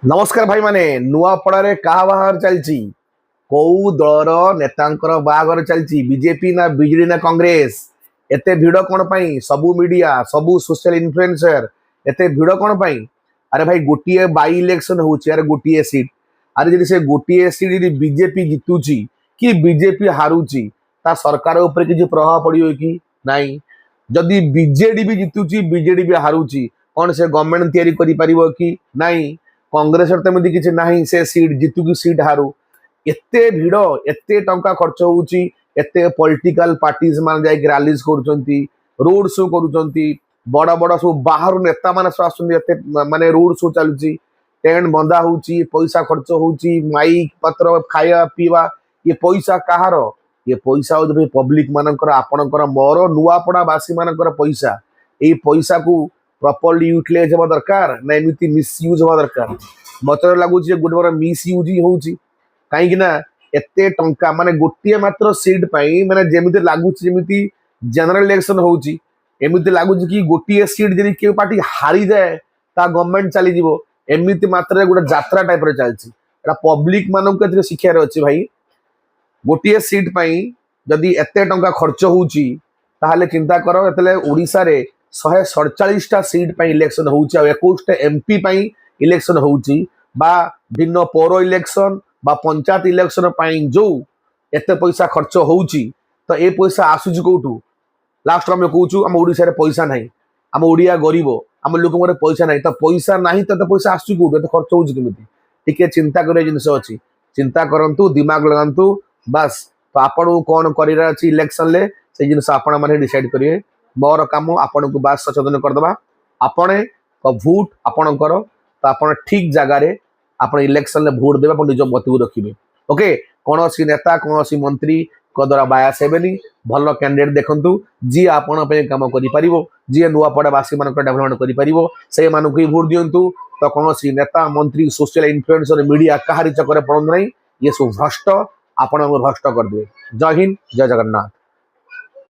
नमस्कार भाई माने नुआपड़ारे कहा बाहर चलची कौ दलर नेतांकर बाहागर चलची बीजेपी ना बीजेडी ना कांग्रेस एते भिड़ कौन पाई सबू मीडिया सबू सोशल इन्फ्लुएंसर एते भिड़ कौन पाई। अरे भाई गोटे बाई इलेक्शन होची अरे गोटे सीट अरे जदि से गोटे सीट यदि बीजेपी जितुची कि बीजेपी हारुची ता सरकार ऊपर किसी प्रभाव पड़ियो कि नहीं। जदि बीजेडी भी जितुची बीजेडी भी हारुची कौन से गवर्नमेंट तैयारी करि परिबो कि नहीं। कांग्रेस तमि किसी ना से सीट जितु की सीट हारू एते भिड़ एते टंका खर्च होउची एते पॉलिटिकल पार्टीज मान जाई रैलीज करूचंती रोड शो करूचंती बड़ बड़ सब बाहर नेता मान सब आसुचंती एते माने रोड शो चलुची टेंट बंधा होउची पैसा खर्च होउची माइक पत्र खाया पीवा ये पैसा कहार ये पैसा हो पब्लिक मानकर आपणकर मोर नुआपड़ा बासी मानकर पैसा ये पैसा को प्रॉपर्ली यूटिलाइज हवा दरकार ना एमती मिसयूज हवा दरकार। मत लगुच गोटे बड़ मिसयूज ही होउची कहीं ना एते टंका माने गोटे मात्र सीट पाई माने जेमिति लागुच जेमिति जनरल इलेक्शन होउची एमिति लागुच कि गोटे सीट जदि के पार्टी हारी जाए ता गवर्नमेंट चली जीवो एमिति मात्र गोटे यात्रा टाइप रे चलची एटा पब्लिक मानक के शिक्षा रे अछि भाई। गोटे सीट पाई जदि एते टंका खर्च होउची ताहले चिंता करो एतले ओडिसा रे 147 सीट पाई इलेक्शन होउची आ 21 एमपी पाई इलेक्शन होउची बा भिन्न पौर इलेक्शन बा पंचायत इलेक्शन पाई जो एते पैसा खर्च होउची तो ए पैसा आसुची कोठू लास्ट हम कहूँ आम ओडिशा रे पैसा नहीं आम ओडिया गरीब आम लोक पैसा नहीं तो पैसा नहीं तो पैसा आसुची कोठू एते खर्च होउची केमिति टिके चिंता करे जिनस अछि चिंता करंतु दिमाग लगांतु बस तो आपन कोन करिरा अछि इलेक्शन ले से जिनस आपण माने डिसाइड करिए मोर काम आपन को बात सचेतन करदबा आपने भोट आपन कर तो आप ठीक जगार आप इलेक्शन में भोट देवे निज मत को रखिए ओके। कौन सी नेता कौन सी मंत्री द्वारा बायास हेनी भल कैंडिडेट देखु जी आपण कम कर जी नुआपड़ावासी मान डेभलपमेंट कर भोट दिंतु तो कौन सी नेता मंत्री सोशल इन्फ्लुएंसर मीडिया कहारी चक्कर पड़ो ना ये सब भ्रष्ट आपण भ्रष्ट करदे। जय हिंद जय जगन्नाथ।